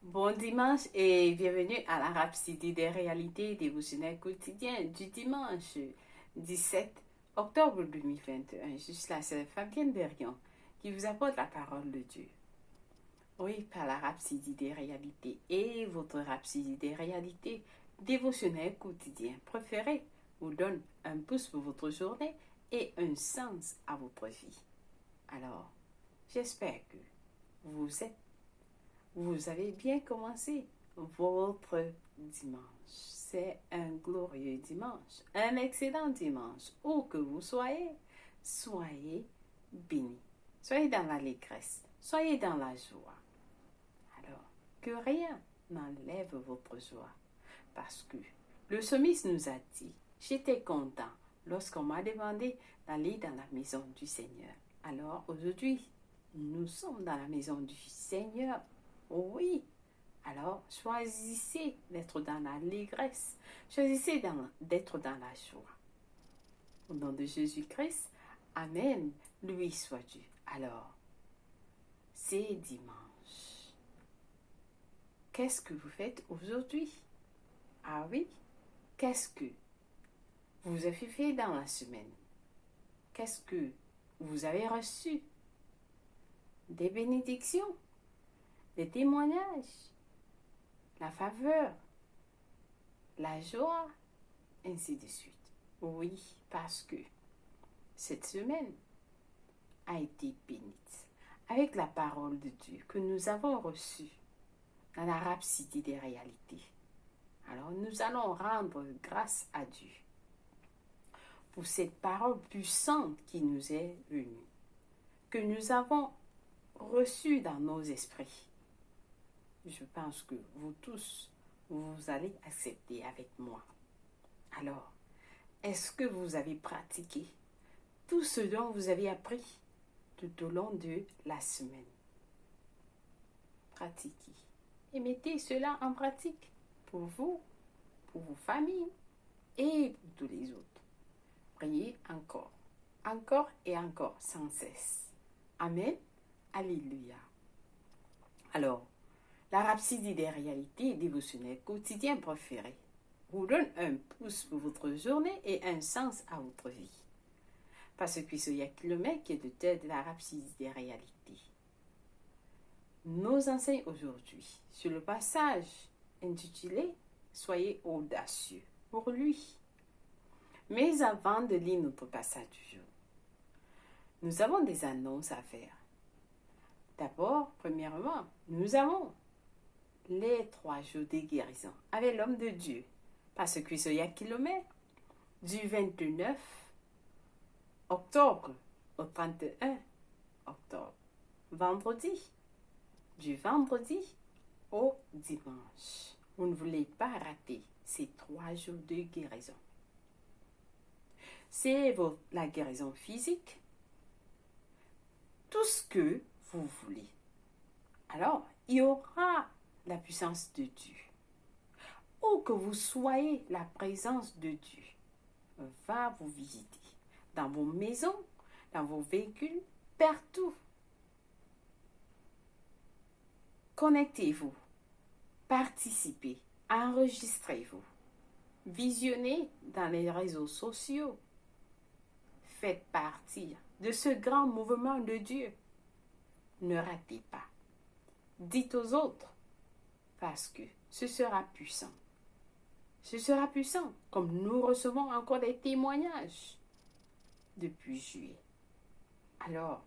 Bon dimanche et bienvenue à la Rhapsodie des réalités dévotionnelles quotidiennes du dimanche 17 octobre 2021. Je suis la sœur Fabienne Berrion qui vous apporte la parole de Dieu. Oui, par la Rhapsodie des réalités et votre Rhapsodie des réalités dévotionnelles quotidiennes préférée vous donne un pouce pour votre journée et un sens à votre vie. Alors, j'espère que vous êtes vous avez bien commencé votre dimanche. C'est un glorieux dimanche, un excellent dimanche. Où que vous soyez, soyez bénis. Soyez dans l'allégresse, soyez dans la joie. Alors, que rien n'enlève votre joie. Parce que le psalmiste nous a dit, j'étais content lorsqu'on m'a demandé d'aller dans la maison du Seigneur. Alors aujourd'hui, nous sommes dans la maison du Seigneur. Oui, alors choisissez d'être dans l'allégresse. Choisissez d'être dans la joie. Au nom de Jésus-Christ, Amen. Lui soit Dieu. Alors, c'est dimanche. Qu'est-ce que vous faites aujourd'hui? Ah oui, qu'est-ce que vous avez fait dans la semaine? Qu'est-ce que vous avez reçu? Des bénédictions, des témoignages, la faveur, la joie, ainsi de suite. Oui, parce que cette semaine a été bénite avec la parole de Dieu que nous avons reçue dans la Rhapsodie des réalités. Alors nous allons rendre grâce à Dieu pour cette parole puissante qui nous est venue, que nous avons reçue dans nos esprits. Je pense que vous tous, vous allez accepter avec moi. Alors, est-ce que vous avez pratiqué tout ce dont vous avez appris tout au long de la semaine? Pratiquez et mettez cela en pratique pour vous, pour vos familles et pour tous les autres. Priez encore, encore et encore, sans cesse. Amen. Alléluia. Alors, la Rhapsodie des réalités dévotionnelles quotidiennes préférées vous donne un pouce pour votre journée et un sens à votre vie. Parce que ce kilomètre qui est de tête de la Rhapsodie des réalités nous enseigne aujourd'hui sur le passage intitulé Soyez audacieux pour lui. Mais avant de lire notre passage du jour, nous avons des annonces à faire. D'abord, premièrement, nous avons les 3 jours de guérison avec l'homme de Dieu. Parce que ce kilomètre du 29 octobre au 31 octobre, vendredi, du vendredi au dimanche. Vous ne voulez pas rater ces 3 jours de guérison. C'est la guérison physique, tout ce que vous voulez. Alors, il y aura la puissance de Dieu. Où que vous soyez, la présence de Dieu va vous visiter. Dans vos maisons, dans vos véhicules, partout. Connectez-vous, participez, enregistrez-vous, visionnez dans les réseaux sociaux. Faites partie de ce grand mouvement de Dieu. Ne ratez pas. Dites aux autres, parce que ce sera puissant. Ce sera puissant, comme nous recevons encore des témoignages depuis juillet. Alors,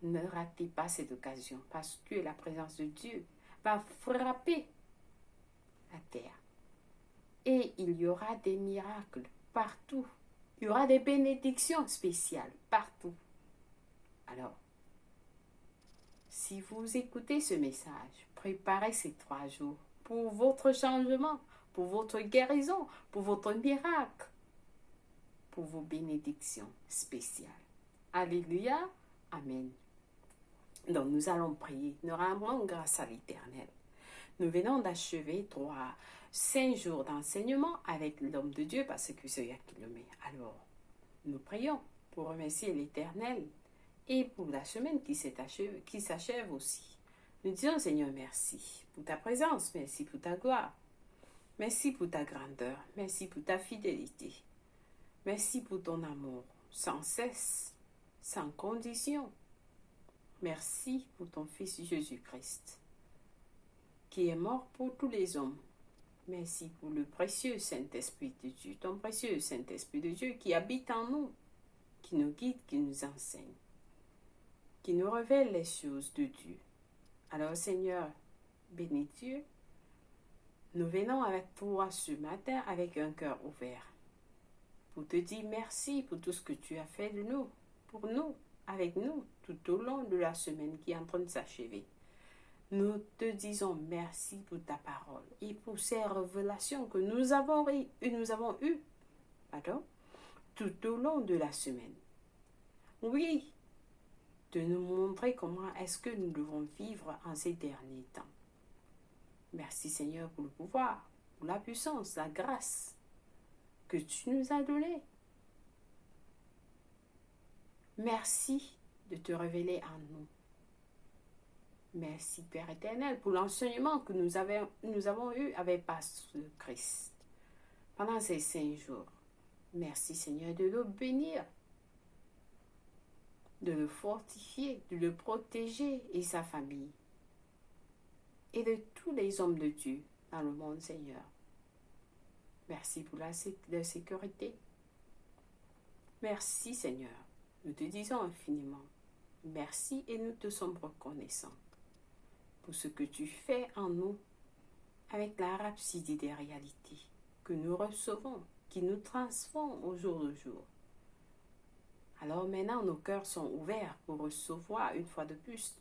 ne ratez pas cette occasion, parce que la présence de Dieu va frapper la terre. Et il y aura des miracles partout. Il y aura des bénédictions spéciales partout. Alors, si vous écoutez ce message, préparez ces 3 jours pour votre changement, pour votre guérison, pour votre miracle, pour vos bénédictions spéciales. Alléluia. Amen. Donc nous allons prier. Nous rendons grâce à l'Éternel. Nous venons d'achever 5 jours d'enseignement avec l'homme de Dieu parce que c'est kilomètre. Alors, nous prions pour remercier l'Éternel et pour la semaine qui s'achève aussi. Nous disons, Seigneur, merci pour ta présence, merci pour ta gloire, merci pour ta grandeur, merci pour ta fidélité, merci pour ton amour, sans cesse, sans condition. Merci pour ton Fils Jésus-Christ, qui est mort pour tous les hommes. Merci pour le précieux Saint-Esprit de Dieu, ton précieux Saint-Esprit de Dieu qui habite en nous, qui nous guide, qui nous enseigne, qui nous révèle les choses de Dieu. Alors Seigneur, bénis Dieu, nous venons avec toi ce matin avec un cœur ouvert pour te dire merci pour tout ce que tu as fait de nous, pour nous, avec nous, tout au long de la semaine qui est en train de s'achever. Nous te disons merci pour ta parole et pour ces révélations que nous avons eues tout au long de la semaine. Oui, de nous montrer comment est-ce que nous devons vivre en ces derniers temps. Merci Seigneur pour le pouvoir, pour la puissance, la grâce que tu nous as donnée. Merci de te révéler en nous. Merci Père éternel pour l'enseignement que nous avons eu avec Pasteur Christ pendant ces 5 jours. Merci Seigneur de le bénir, de le fortifier, de le protéger et sa famille. Et de tous les hommes de Dieu dans le monde, Seigneur. Merci pour la sécurité. Merci, Seigneur. Nous te disons infiniment merci et nous te sommes reconnaissants pour ce que tu fais en nous avec la rhapsodie des réalités que nous recevons, qui nous transforme au jour le jour. Alors maintenant, nos cœurs sont ouverts pour recevoir une fois de plus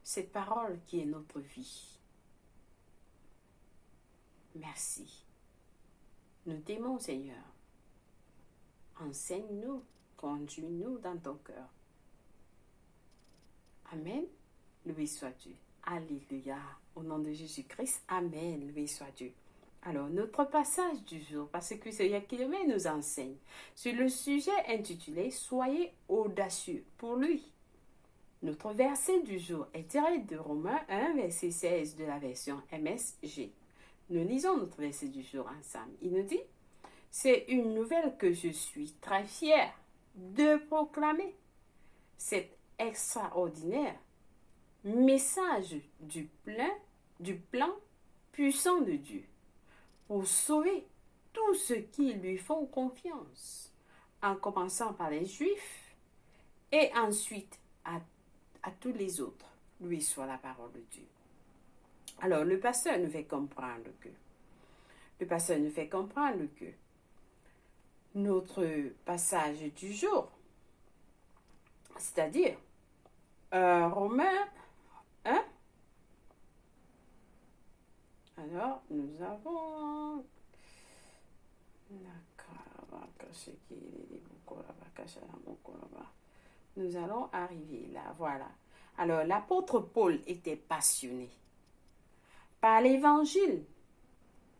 cette parole qui est notre vie. Merci. Nous t'aimons, Seigneur. Enseigne-nous, conduis-nous dans ton cœur. Amen. Loué soit Dieu. Alléluia. Au nom de Jésus-Christ. Amen. Loué soit Dieu. Alors, notre passage du jour, parce que Seigneur Kilomé nous enseigne, sur le sujet intitulé « Soyez audacieux pour lui ». Notre verset du jour est tiré de Romains 1, verset 16 de la version MSG. Nous lisons notre verset du jour ensemble. Il nous dit « C'est une nouvelle que je suis très fier de proclamer. Cet extraordinaire message du plan puissant de Dieu pour sauver tous ceux qui lui font confiance, en commençant par les Juifs et ensuite à tous les autres. Lui soit la parole de Dieu. » Alors, le pasteur nous fait comprendre que notre passage du jour, c'est-à-dire Romains 1, alors nous avons nous allons arriver là, voilà. Alors, l'apôtre Paul était passionné par l'évangile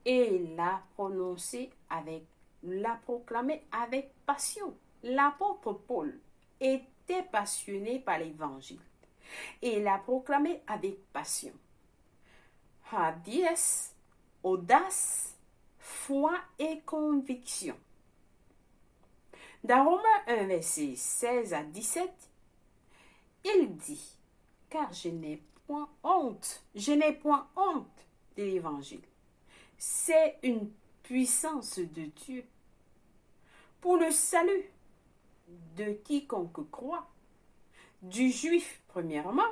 et l'a proclamé avec passion. L'apôtre Paul était passionné par l'évangile et l'a proclamé avec passion. Hardiesse, audace, foi et conviction. Dans Romains 1, verset 16 à 17, il dit « Car je n'ai point honte de l'évangile. C'est une puissance de Dieu pour le salut de quiconque croit, du juif premièrement,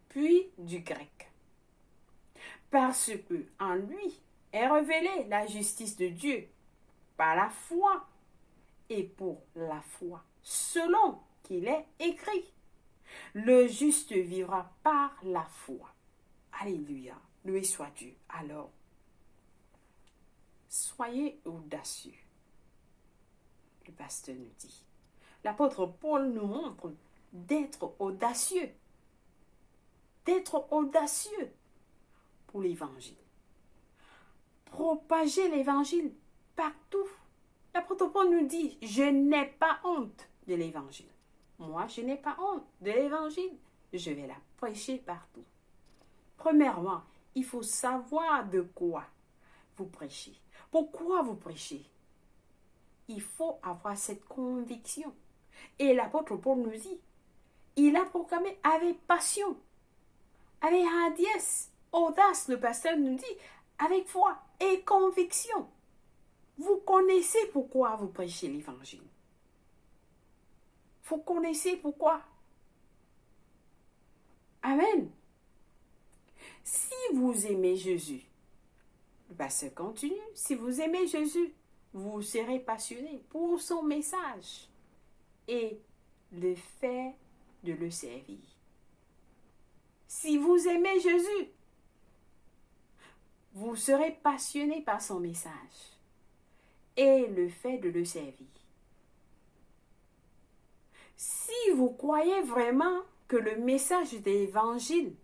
puis du grec. Parce que en lui est révélée la justice de Dieu par la foi et pour la foi, selon qu'il est écrit. Le juste vivra par la foi. Alléluia. Loué soit Dieu. Alors, soyez audacieux. Le pasteur nous dit. L'apôtre Paul nous montre d'être audacieux. D'être audacieux pour l'évangile. Propager l'évangile partout. L'apôtre Paul nous dit, je n'ai pas honte de l'évangile. Moi, je n'ai pas honte de l'évangile. Je vais la prêcher partout. Premièrement, il faut savoir de quoi vous prêchez. Pourquoi vous prêchez? Il faut avoir cette conviction. Et l'apôtre Paul nous dit, il a proclamé avec passion, avec hardiesse, audace, le pasteur nous dit, avec foi et conviction. Vous connaissez pourquoi vous prêchez l'évangile. Vous connaissez pourquoi. Amen. Si vous aimez Jésus, le pasteur continue, si vous aimez Jésus, vous serez passionné pour son message et le fait de le servir. Si vous aimez Jésus, vous serez passionné par son message et le fait de le servir. Si vous croyez vraiment que le message de l'évangile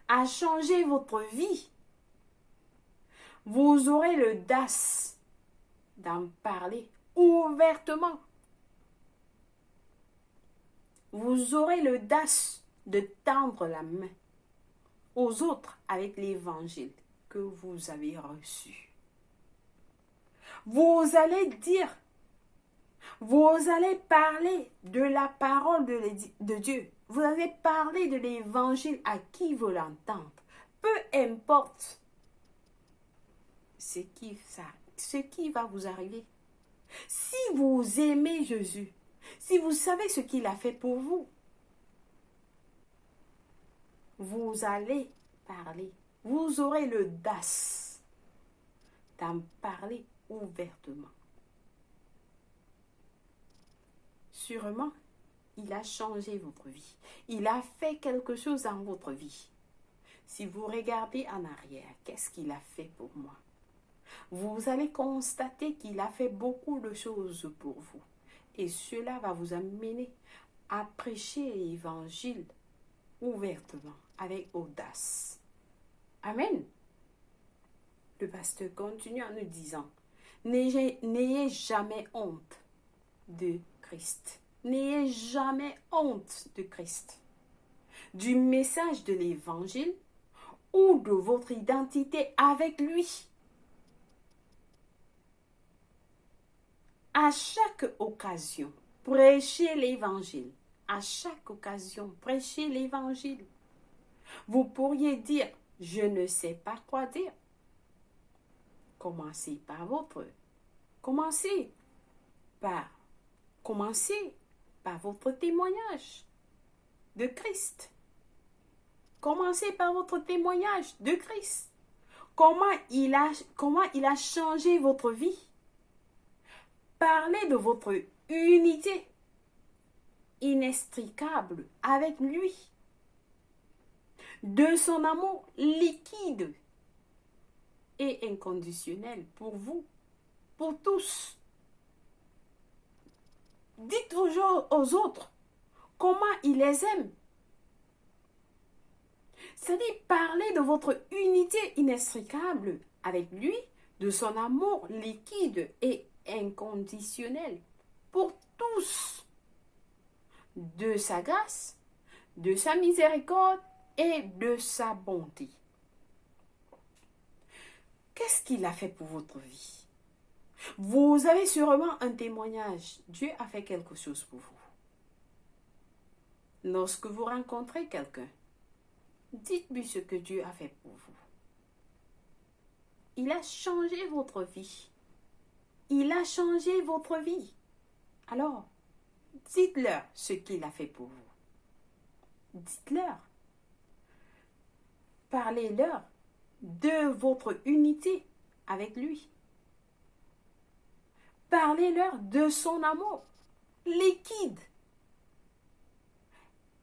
a changé votre vie, vous aurez l'audace d'en parler ouvertement. Vous aurez l'audace de tendre la main aux autres avec l'évangile que vous avez reçu. Vous allez dire, vous allez parler de la parole de Dieu. Vous allez parler de l'évangile à qui veut l'entendre. Peu importe ce qui va vous arriver. Si vous aimez Jésus, si vous savez ce qu'il a fait pour vous, vous allez parler. Vous aurez l'audace d'en parler ouvertement. Sûrement, il a changé votre vie. Il a fait quelque chose dans votre vie. Si vous regardez en arrière, qu'est-ce qu'il a fait pour moi? Vous allez constater qu'il a fait beaucoup de choses pour vous. Et cela va vous amener à prêcher l'évangile ouvertement, avec audace. Amen. Le pasteur continue en nous disant, n'ayez jamais honte de Christ. N'ayez jamais honte de Christ, du message de l'évangile ou de votre identité avec lui. À chaque occasion, prêchez l'évangile. À chaque occasion, prêchez l'évangile. Vous pourriez dire, je ne sais pas quoi dire. Commencez par votre témoignage de Christ. Commencez par votre témoignage de Christ. Comment il a changé votre vie. Parlez de votre unité inextricable avec lui. De son amour liquide et inconditionnel pour vous, pour tous. Dites aux autres comment il les aime. C'est-à-dire parler de votre unité inextricable avec lui, de son amour liquide et inconditionnel pour tous, de sa grâce, de sa miséricorde et de sa bonté. Qu'est-ce qu'il a fait pour votre vie? Vous avez sûrement un témoignage. Dieu a fait quelque chose pour vous. Lorsque vous rencontrez quelqu'un, dites-lui ce que Dieu a fait pour vous. Il a changé votre vie. Il a changé votre vie. Alors, dites-leur ce qu'il a fait pour vous. Dites-leur. Parlez-leur de votre unité avec lui. Parlez-leur de son amour liquide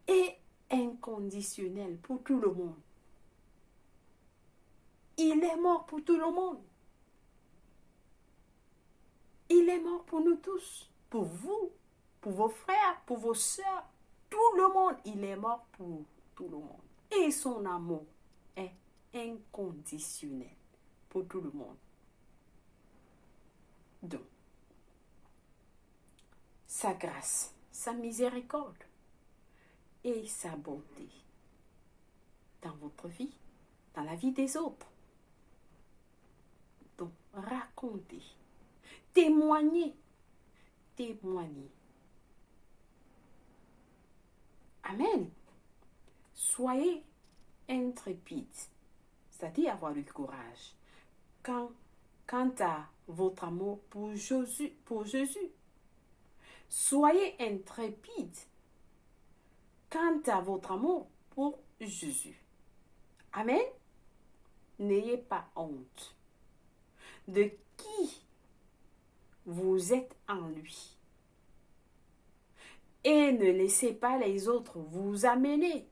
et inconditionnel pour tout le monde. Il est mort pour tout le monde. Il est mort pour nous tous, pour vous, pour vos frères, pour vos sœurs, tout le monde. Il est mort pour tout le monde. Et son amour est inconditionnel pour tout le monde. Donc, sa grâce, sa miséricorde et sa bonté dans votre vie, dans la vie des autres. Donc, racontez, témoignez, témoignez. Amen. Soyez intrépides, c'est-à-dire avoir du courage. Quant à votre amour pour Jésus, soyez intrépides quant à votre amour pour Jésus. Amen. N'ayez pas honte de qui vous êtes en lui. Et ne laissez pas les autres vous amener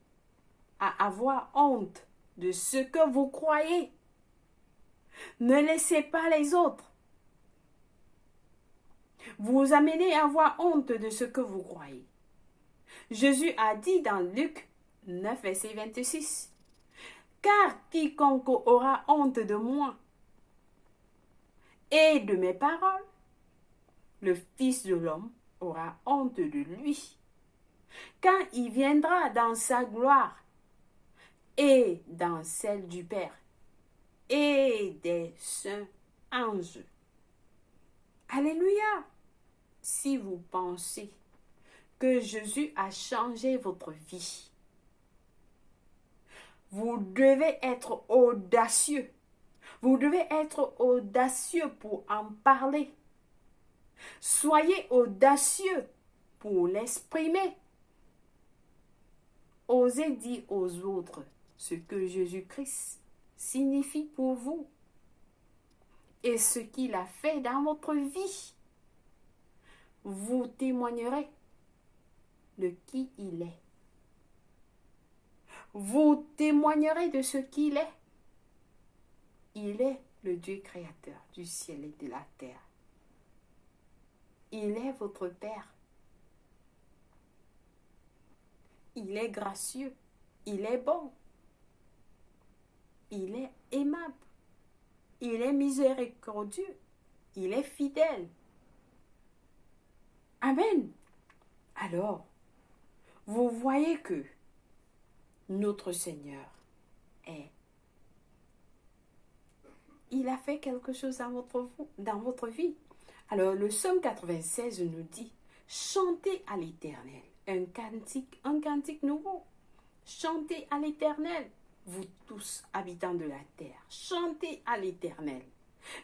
à avoir honte de ce que vous croyez. Ne laissez pas les autres vous amener à avoir honte de ce que vous croyez. Jésus a dit dans Luc 9, verset 26, « Car quiconque aura honte de moi et de mes paroles, le Fils de l'homme aura honte de lui, quand il viendra dans sa gloire et dans celle du Père et des saints anges. » Alléluia! Si vous pensez que Jésus a changé votre vie, vous devez être audacieux. Vous devez être audacieux pour en parler. Soyez audacieux pour l'exprimer. Osez dire aux autres ce que Jésus-Christ signifie pour vous et ce qu'il a fait dans votre vie. Vous témoignerez de qui il est. Vous témoignerez de ce qu'il est. Il est le Dieu créateur du ciel et de la terre. Il est votre Père. Il est gracieux. Il est bon. Il est aimable. Il est miséricordieux. Il est fidèle. Amen. Alors, vous voyez que notre Seigneur il a fait quelque chose dans votre vie. Alors, le psaume 96 nous dit, chantez à l'Éternel un cantique nouveau. Chantez à l'Éternel, vous tous habitants de la terre. Chantez à l'Éternel.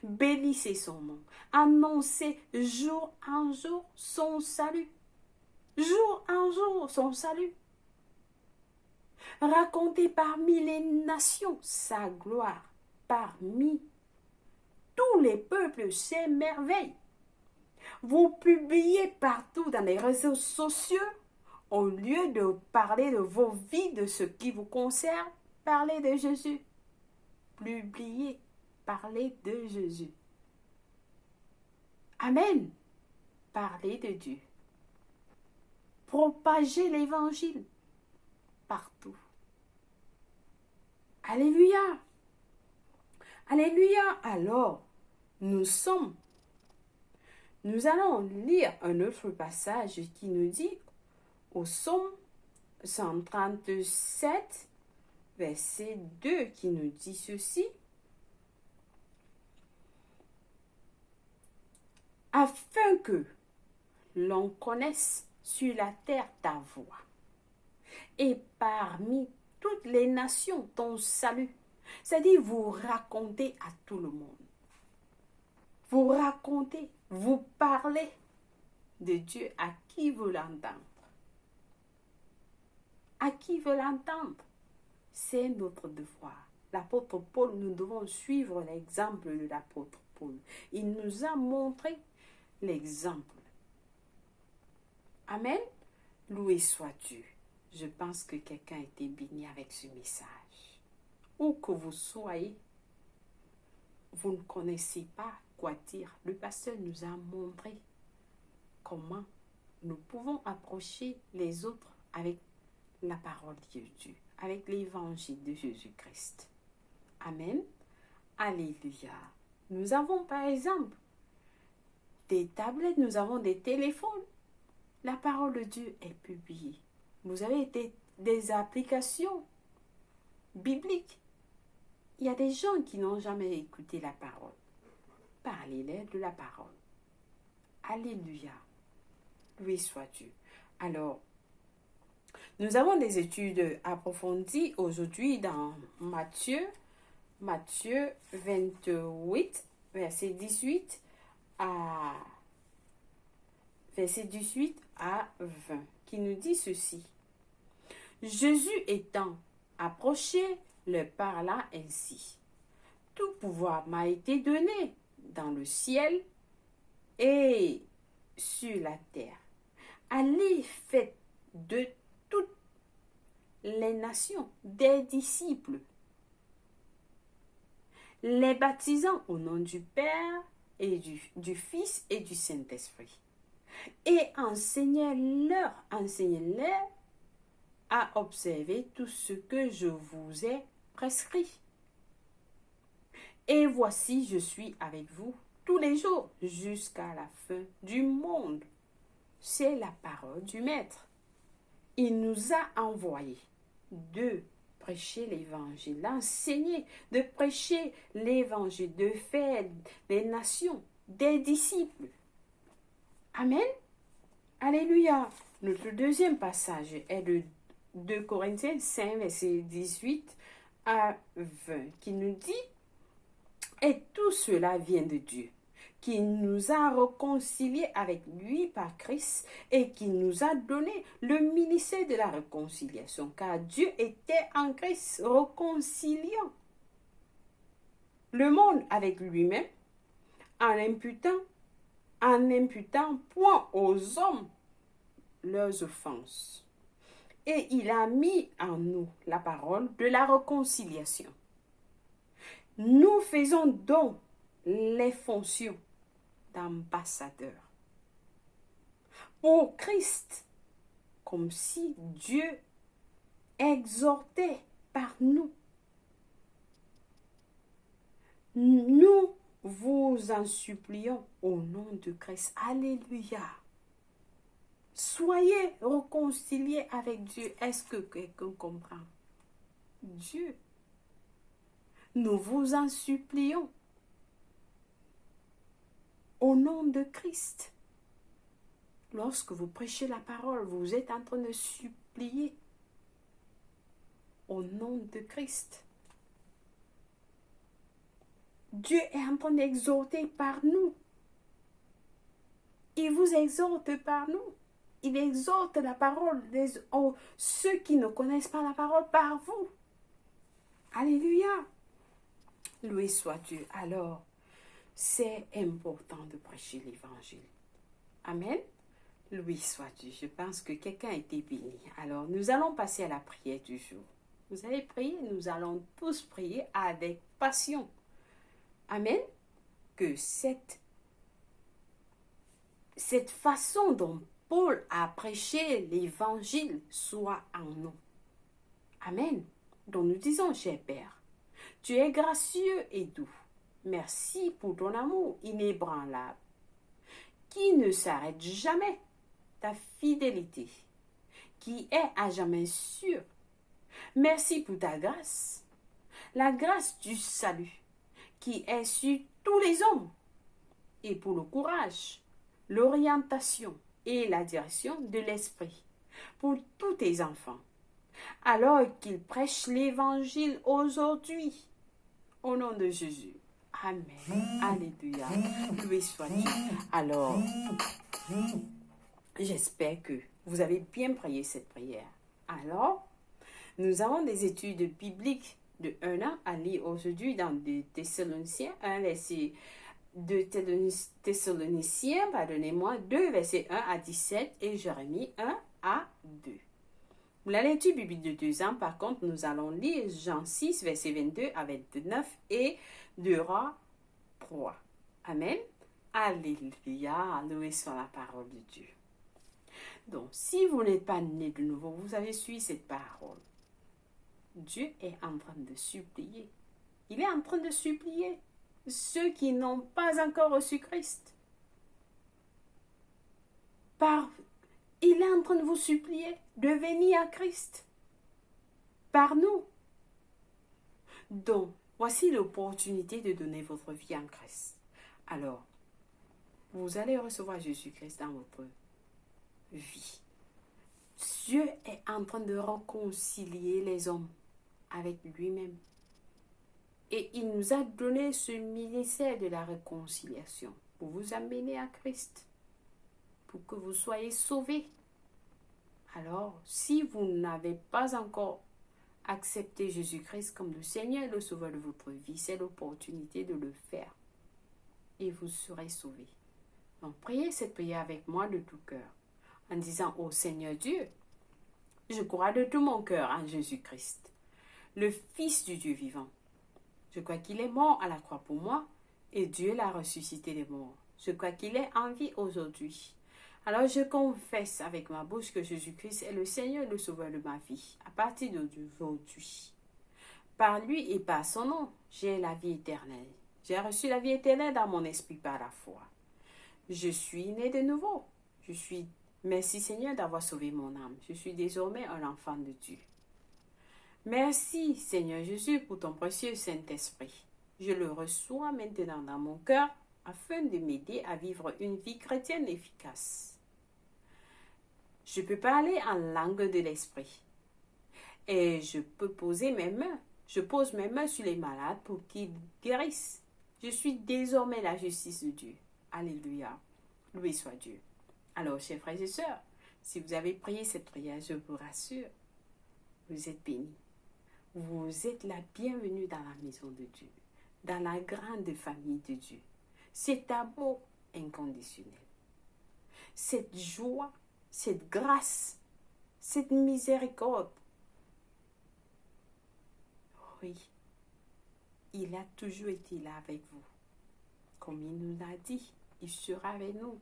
Bénissez son nom. Annoncez jour en jour son salut. Jour en jour son salut. Racontez parmi les nations sa gloire. Parmi tous les peuples ses merveilles. Vous publiez partout dans les réseaux sociaux, au lieu de parler de vos vies, de ce qui vous concerne, parlez de Jésus. Publiez, parlez de Jésus. Amen. Parlez de Dieu. Propagez l'évangile partout. Alléluia. Alléluia. Alors, nous allons lire un autre passage qui nous dit au psaume 137, verset 2, qui nous dit ceci. Afin que l'on connaisse sur la terre ta voix et parmi toutes les nations ton salut. C'est-à-dire, vous racontez à tout le monde. Vous racontez, vous parlez de Dieu à qui veut l'entendre. À qui veut l'entendre? C'est notre devoir. L'apôtre Paul, nous devons suivre l'exemple de l'apôtre Paul. Il nous a montré l'exemple. Amen. Loué soit Dieu. Je pense que quelqu'un a été béni avec ce message. Où que vous soyez, vous ne connaissez pas quoi dire. Le pasteur nous a montré comment nous pouvons approcher les autres avec la parole de Dieu, avec l'évangile de Jésus-Christ. Amen. Alléluia. Nous avons par exemple des tablettes, nous avons des téléphones. La parole de Dieu est publiée. Vous avez des applications bibliques. Il y a des gens qui n'ont jamais écouté la parole. Parlez-leur de la parole. Alléluia. Loué soit Dieu. Alors, nous avons des études approfondies aujourd'hui dans Matthieu 28, verset 18 à 20, qui nous dit ceci. Jésus étant approché, leur parla ainsi. Tout pouvoir m'a été donné dans le ciel et sur la terre. Allez, faites de toutes les nations des disciples, les baptisant au nom du Père et du Fils et du Saint-Esprit. Et enseignez-leur à observer tout ce que je vous ai prescrit. Et voici, je suis avec vous tous les jours jusqu'à la fin du monde. C'est la parole du Maître. Il nous a envoyés de prêcher l'évangile, d'enseigner, de prêcher l'évangile, de faire des nations, des disciples. Amen. Alléluia. Notre deuxième passage est de 2 Corinthiens 5, verset 18 à 20, qui nous dit « Et tout cela vient de Dieu, qui nous a réconciliés avec lui par Christ et qui nous a donné le ministère de la réconciliation, car Dieu était en Christ réconciliant le monde avec lui-même en imputant point aux hommes leurs offenses. Et il a mis en nous la parole de la réconciliation. Nous faisons donc les fonctions d'ambassadeurs pour Christ, comme si Dieu exhortait par nous. Nous vous en supplions au nom de Christ. Alléluia. Soyez réconciliés avec Dieu. Est-ce que quelqu'un comprend? Dieu. Nous vous en supplions au nom de Christ. Lorsque vous prêchez la parole, vous êtes en train de supplier au nom de Christ. Dieu est en train d'exhorter par nous. Il vous exhorte par nous. Il exhorte la parole ceux qui ne connaissent pas la parole par vous. Alléluia. Loué soit Dieu. Alors, c'est important de prêcher l'évangile. Amen. Loué soit Dieu. Je pense que quelqu'un a été béni. Alors, nous allons passer à la prière du jour. Vous allez prier, nous allons tous prier avec passion. Amen. Que cette façon dont Paul a prêché l'évangile soit en nous. Amen. Donc nous disons, cher Père, tu es gracieux et doux. Merci pour ton amour inébranlable, qui ne s'arrête jamais, ta fidélité, qui est à jamais sûre. Merci pour ta grâce, la grâce du salut, qui est sur tous les hommes, et pour le courage, l'orientation et la direction de l'esprit pour tous tes enfants, alors qu'ils prêchent l'évangile aujourd'hui. Au nom de Jésus. Amen. Alléluia. Loué soit Dieu. Alors, j'espère que vous avez bien prié cette prière. Alors, nous avons des études bibliques de 1 an à lire aujourd'hui dans 2 Thessaloniciens, 1 verset 2 Thessaloniciens, pardonnez-moi, 2 versets 1 à 17 et Jérémie 1 à 2. Pour la lecture biblique de 2 ans, par contre, nous allons lire Jean 6, verset 22 à 29 et 2 Rois 3. Amen. Alléluia. Loué soit la parole de Dieu. Donc, si vous n'êtes pas né de nouveau, vous avez suivi cette parole. Dieu est en train de supplier. Il est en train de supplier ceux qui n'ont pas encore reçu Christ. Il est en train de vous supplier de venir à Christ par nous. Donc, voici l'opportunité de donner votre vie en Christ. Alors, vous allez recevoir Jésus-Christ dans votre vie. Dieu est en train de réconcilier les hommes avec lui-même. Et il nous a donné ce ministère de la réconciliation pour vous amener à Christ, pour que vous soyez sauvés. Alors, si vous n'avez pas encore accepté Jésus-Christ comme le Seigneur et le Sauveur de votre vie, c'est l'opportunité de le faire. Et vous serez sauvés. Donc, priez cette prière avec moi de tout cœur, en disant, ô Seigneur Dieu, je crois de tout mon cœur en Jésus-Christ, le Fils du Dieu vivant. Je crois qu'il est mort à la croix pour moi et Dieu l'a ressuscité des morts. Je crois qu'il est en vie aujourd'hui. Alors je confesse avec ma bouche que Jésus-Christ est le Seigneur et le Sauveur de ma vie à partir d'aujourd'hui. Par lui et par son nom, j'ai la vie éternelle. J'ai reçu la vie éternelle dans mon esprit par la foi. Je suis né de nouveau. Merci Seigneur d'avoir sauvé mon âme. Je suis désormais un enfant de Dieu. Merci Seigneur Jésus pour ton précieux Saint-Esprit. Je le reçois maintenant dans mon cœur afin de m'aider à vivre une vie chrétienne efficace. Je peux parler en langue de l'esprit. Et je pose mes mains sur les malades pour qu'ils guérissent. Je suis désormais la justice de Dieu. Alléluia. Loué soit Dieu. Alors, chers frères et sœurs, si vous avez prié cette prière, je vous rassure, vous êtes bénis. Vous êtes la bienvenue dans la maison de Dieu, dans la grande famille de Dieu. Cet amour inconditionnel, cette joie, cette grâce, cette miséricorde. Oui, il a toujours été là avec vous. Comme il nous l'a dit, il sera avec nous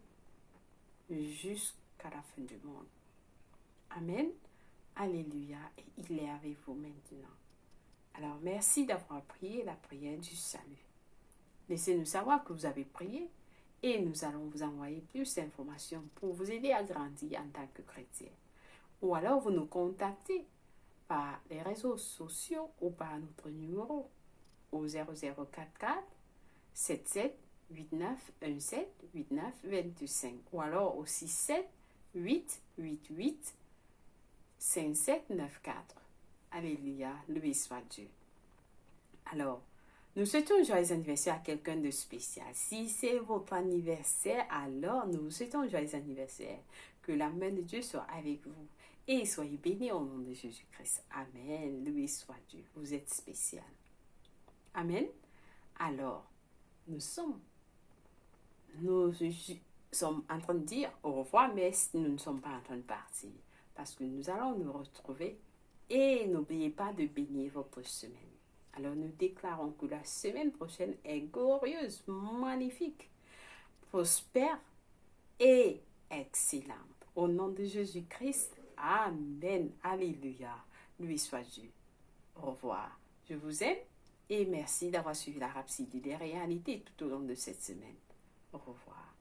jusqu'à la fin du monde. Amen. Alléluia. Et il est avec vous maintenant. Alors, merci d'avoir prié la prière du salut. Laissez-nous savoir que vous avez prié et nous allons vous envoyer plus d'informations pour vous aider à grandir en tant que chrétien. Ou alors, vous nous contactez par les réseaux sociaux ou par notre numéro au 0044 77 89 17 89 25 ou alors au 67 888 5794. Alléluia, loué soit Dieu. Alors, nous souhaitons un joyeux anniversaire à quelqu'un de spécial. Si c'est votre anniversaire, alors nous vous souhaitons un joyeux anniversaire. Que la main de Dieu soit avec vous. Et soyez bénis au nom de Jésus-Christ. Amen, loué soit Dieu. Vous êtes spécial. Amen. Alors, nous sommes en train de dire au revoir, mais nous ne sommes pas en train de partir. Parce que nous allons nous retrouver. Et n'oubliez pas de bénir votre semaine. Alors nous déclarons que la semaine prochaine est glorieuse, magnifique, prospère et excellente. Au nom de Jésus-Christ, Amen. Alléluia. Lui soit Dieu. Au revoir. Je vous aime et merci d'avoir suivi la Rhapsodie des réalités tout au long de cette semaine. Au revoir.